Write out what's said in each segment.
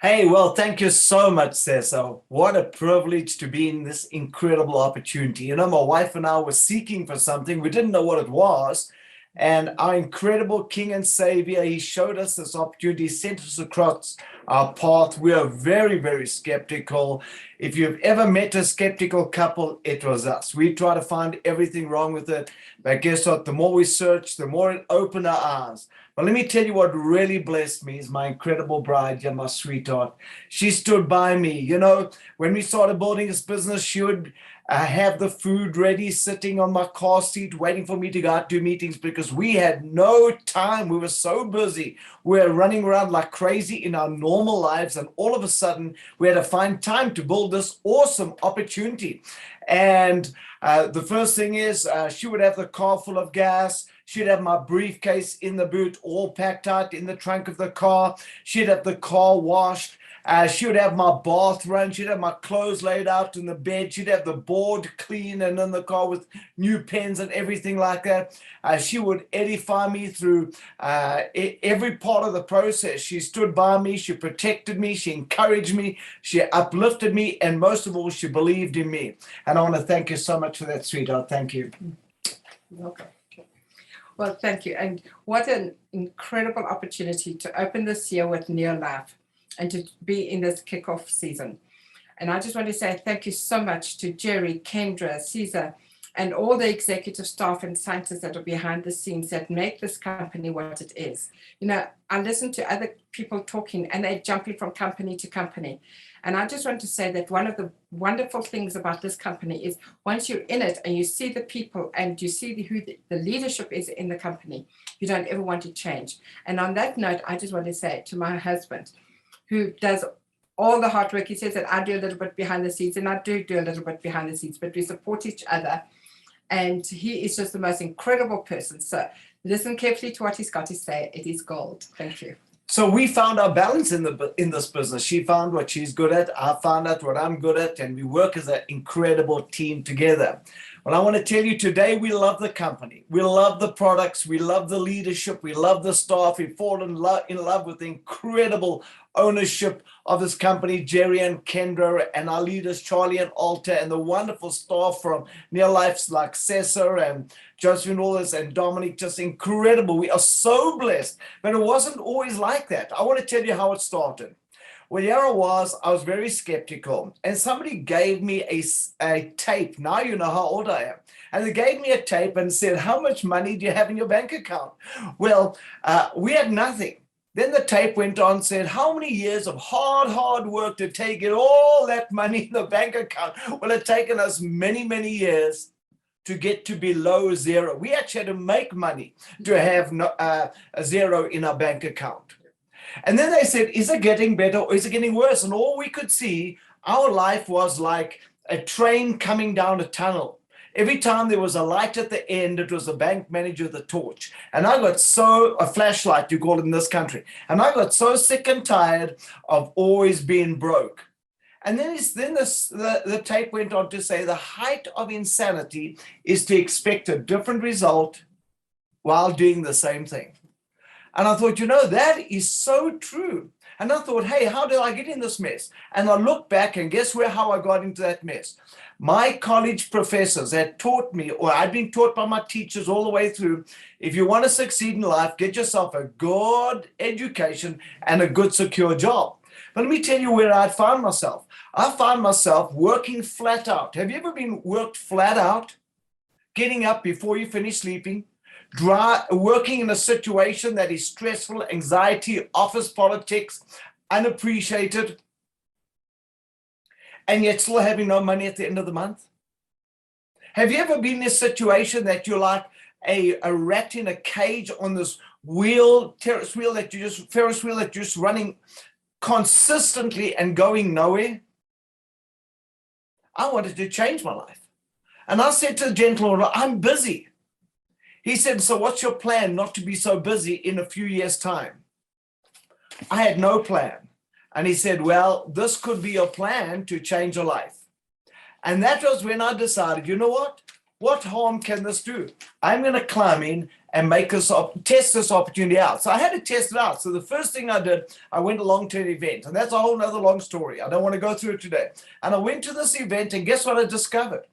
Hey, well, thank you so much, Cecil. What a privilege to be in this incredible opportunity. My wife and I were seeking for something. We didn't know what it was. And our incredible King and Savior, he showed us this opportunity, sent us across our path. We are very, very skeptical. If you've ever met a skeptical couple, it was us. We try to find everything wrong with it. But guess what? The more we search, the more it opened our eyes. But let me tell you what really blessed me is my incredible bride, my sweetheart. She stood by me. When we started building this business, she would have the food ready, sitting on my car seat, waiting for me to go out to meetings because we had no time. We were so busy. We were running around like crazy in our normal lives. And all of a sudden, we had to find time to build this awesome opportunity. And the first thing is she would have the car full of gas. She'd have my briefcase in the boot, all packed out in the trunk of the car. She'd have the car washed. She would have my bath run. She'd have my clothes laid out in the bed. She'd have the board clean and in the car with new pens and everything like that. She would edify me through every part of the process. She stood by me. She protected me. She encouraged me. She uplifted me. And most of all, she believed in me. And I want to thank you so much for that, sweetheart. Thank you. Welcome. Well, thank you. And what an incredible opportunity to open this year with NeoLife and to be in this kickoff season. And I just want to say thank you so much to Jerry, Kendra, Caesar, and all the executive staff and scientists that are behind the scenes that make this company what it is. I listen to other people talking and they're jumping from company to company. And I just want to say that one of the wonderful things about this company is once you're in it and you see the people and you see who the leadership is in the company, you don't ever want to change. And on that note, I just want to say to my husband, who does all the hard work, he says that I do a little bit behind the scenes, and I do a little bit behind the scenes, but we support each other. And he is just the most incredible person. So listen carefully to what he's got to say. It is gold. Thank you. So we found our balance in this business. She found what she's good at. I found out what I'm good at, and we work as an incredible team together. Well, I want to tell you today, we love the company. We love the products. We love the leadership. We love the staff. We fall in love with the incredible ownership of this company, Jerry and Kendra, and our leaders, Charlie and Alta, and the wonderful staff from NeoLife's like Cesar and Josephine Wallace and Dominic, just incredible. We are so blessed, but it wasn't always like that. I want to tell you how it started. Well, here I was very skeptical, and somebody gave me a tape. Now you know how old I am. And they gave me a tape and said, how much money do you have in your bank account? Well, we had nothing. Then the tape went on and said, how many years of hard work to take it, all that money in the bank account? Well, it's taken us many, many years to get to below zero. We actually had to make money to have a zero in our bank account. And then they said, is it getting better or is it getting worse? And all we could see, our life was like a train coming down a tunnel. Every time there was a light at the end, it was the bank manager with a torch. And I got a flashlight, you call it in this country. And I got so sick and tired of always being broke. And then the tape went on to say the height of insanity is to expect a different result while doing the same thing. And I thought, that is so true. And I thought, hey, how did I get in this mess? And I looked back and guess how I got into that mess? My college professors had taught me, or I'd been taught by my teachers all the way through, if you want to succeed in life, get yourself a good education and a good secure job. But let me tell you where I found myself. I found myself working flat out. Have you ever been worked flat out? Getting up before you finish sleeping? Working in a situation that is stressful, anxiety, office politics, unappreciated, and yet still having no money at the end of the month? Have you ever been in a situation that you're like a rat in a cage on this Ferris wheel that you're just running consistently and going nowhere? I wanted to change my life. And I said to the gentleman, I'm busy. He said, so what's your plan not to be so busy in a few years' time? I had no plan. And he said, well, this could be your plan to change your life. And that was when I decided, you know what? What harm can this do? I'm going to climb in and test this opportunity out. So I had to test it out. So the first thing I did, I went along to an event, and that's a whole nother long story. I don't want to go through it today. And I went to this event, and guess what I discovered?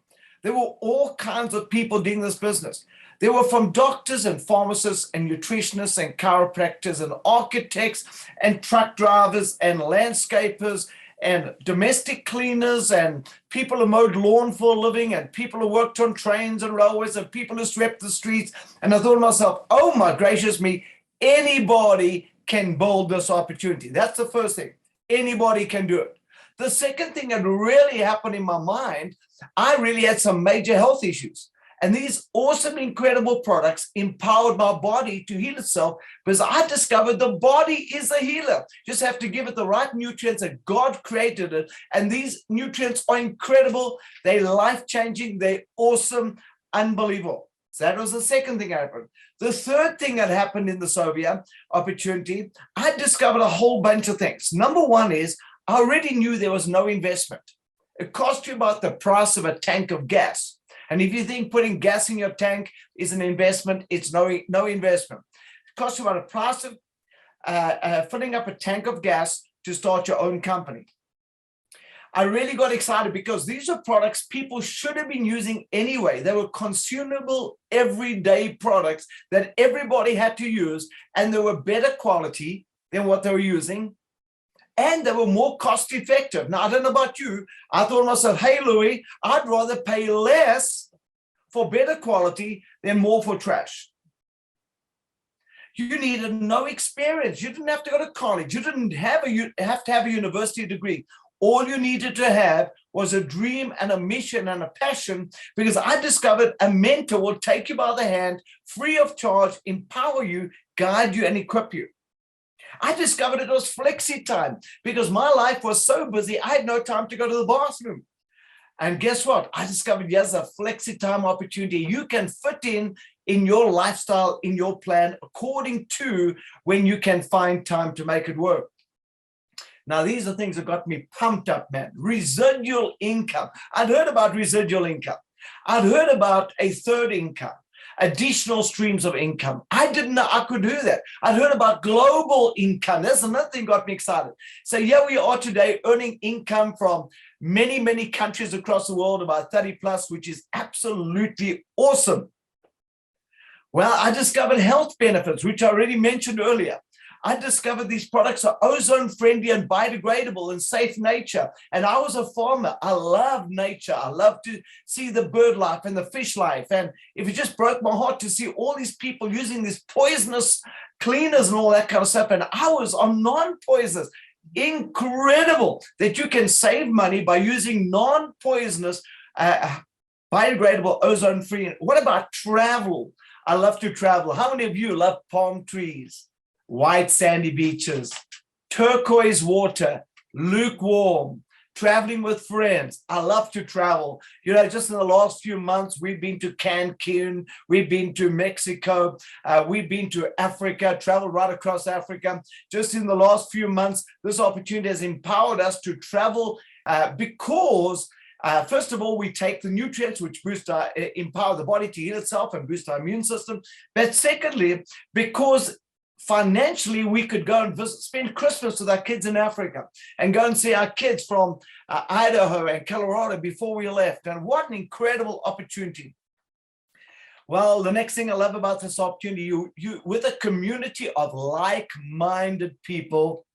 There were all kinds of people doing this business. They were from doctors and pharmacists and nutritionists and chiropractors and architects and truck drivers and landscapers and domestic cleaners and people who mowed lawn for a living and people who worked on trains and railways and people who swept the streets. And I thought to myself, oh my gracious me, anybody can build this opportunity. That's the first thing. Anybody can do it. The second thing that really happened in my mind, I really had some major health issues. And these awesome, incredible products empowered my body to heal itself because I discovered the body is a healer. Just have to give it the right nutrients that God created it. And these nutrients are incredible. They're life-changing. They're awesome, unbelievable. So that was the second thing that happened. The third thing that happened in the Soviet opportunity, I discovered a whole bunch of things. Number one is I already knew there was no investment. It cost you about the price of a tank of gas. And if you think putting gas in your tank is an investment, it's no investment. It costs you about the price of filling up a tank of gas to start your own company. I really got excited because these are products people should have been using anyway. They were consumable, everyday products that everybody had to use, and they were better quality than what they were using. And they were more cost effective. Now, I don't know about you. I thought to myself, hey, Louis, I'd rather pay less for better quality than more for trash. You needed no experience. You didn't have to go to college. You didn't have to have a university degree. All you needed to have was a dream and a mission and a passion, because I discovered a mentor will take you by the hand, free of charge, empower you, guide you, and equip you. I discovered it was flexi time because my life was so busy, I had no time to go to the bathroom. And guess what? I discovered there's a flexi time opportunity. You can fit in your lifestyle, in your plan, according to when you can find time to make it work. Now, these are things that got me pumped up, man. Residual income. I'd heard about residual income. I'd heard about a third income. Additional streams of income. I didn't know I could do that. I'd heard about global income. That's another thing got me excited. So here we are today earning income from many, many countries across the world, about 30 plus, which is absolutely awesome. Well, I discovered health benefits, which I already mentioned earlier. I discovered these products are ozone friendly and biodegradable and safe nature. And I was a farmer. I love nature. I love to see the bird life and the fish life. And it just broke my heart to see all these people using these poisonous cleaners and all that kind of stuff. And I was on non-poisonous. Incredible that you can save money by using non-poisonous, biodegradable, ozone-free. What about travel? I love to travel. How many of you love palm trees? White sandy beaches, turquoise water, lukewarm, traveling with friends. I love to travel. You know, just in the last few months, we've been to Cancun, we've been to Mexico, we've been to Africa, traveled right across Africa. Just in the last few months, this opportunity has empowered us to travel because first of all, we take the nutrients which empower the body to heal itself and boost our immune system. But secondly, because financially, we could go and spend Christmas with our kids in Africa and go and see our kids from Idaho and Colorado before we left. And what an incredible opportunity. Well, the next thing I love about this opportunity, you with a community of like-minded people.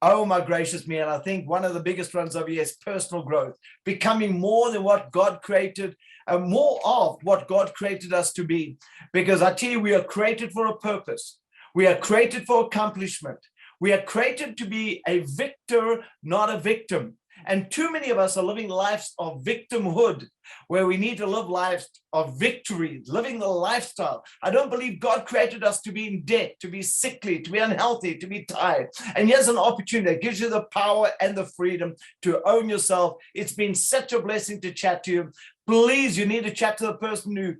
Oh my gracious me. And I think one of the biggest ones over here is personal growth, becoming more than what God created, more of what God created us to be. Because I tell you, we are created for a purpose. We are created for accomplishment. We are created to be a victor, not a victim. And too many of us are living lives of victimhood, where we need to live lives of victory, living the lifestyle. I don't believe God created us to be in debt, to be sickly, to be unhealthy, to be tired. And here's an opportunity that gives you the power and the freedom to own yourself. It's been such a blessing to chat to you. Please, you need to chat to the person who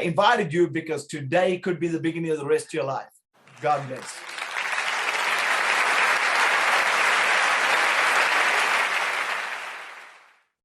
invited you, because today could be the beginning of the rest of your life. God bless.